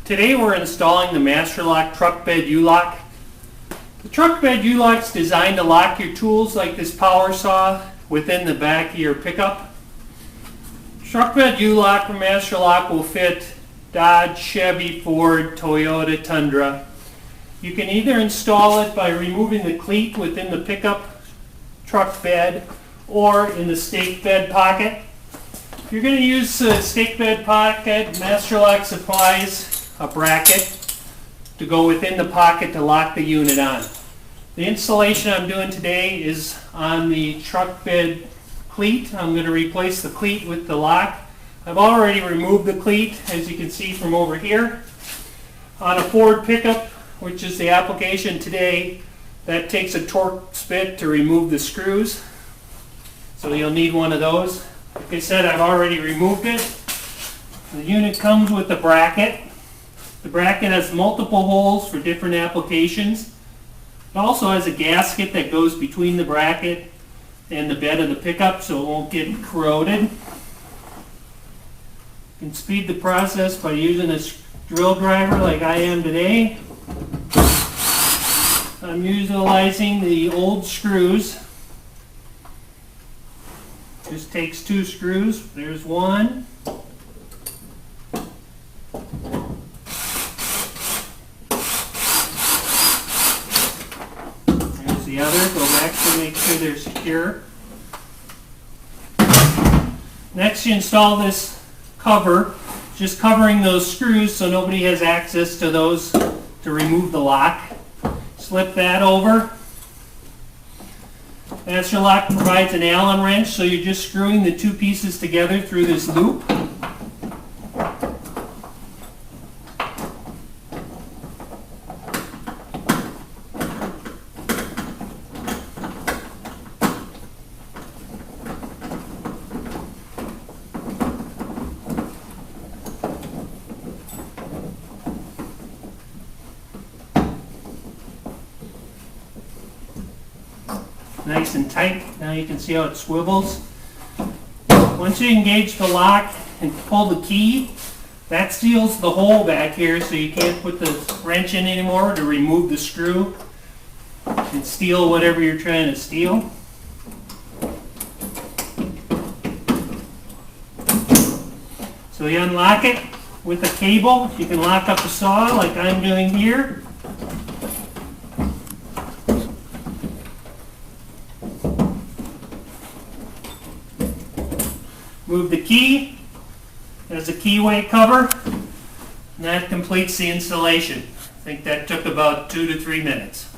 Today we're installing the Master-Lock truck bed U-Lock. The truck bed U-Lock is designed to lock your tools like this power saw within the back of your pickup. Truck bed U-Lock from Master-Lock will fit Dodge, Chevy, Ford, Toyota, Tundra. You can either install it by removing the cleat within the pickup truck bed or in the stake bed pocket. If you're going to use the stake bed pocket, Master-Lock supplies a bracket to go within the pocket to lock the unit on. The installation I'm doing today is on the truck bed cleat. I'm going to replace the cleat with the lock. I've already removed the cleat, as you can see from over here. On a Ford pickup, which is the application today, that takes a Torx bit to remove the screws. So you'll need one of those. Like I said, I've already removed it. The unit comes with a bracket. The bracket has multiple holes for different applications. It also has a gasket that goes between the bracket and the bed of the pickup so it won't get corroded. You can speed the process by using a drill driver like I am today. I'm utilizing the old screws. Just takes 2 screws. There's one. There's the other. Go back to make sure they're secure. Next, you install this cover, just covering those screws so nobody has access to those to remove the lock. Slip that over. Master-Lock provides an Allen wrench, so you're just screwing the 2 pieces together through this loop. Nice and tight. Now you can see how it swivels. Once you engage the lock and pull the key, that seals the hole back here so you can't put the wrench in anymore to remove the screw and steal whatever you're trying to steal. So you unlock it with a cable. You can lock up a saw like I'm doing here. Move the key. There's a keyway cover. And that completes the installation. I think that took about 2 to 3 minutes.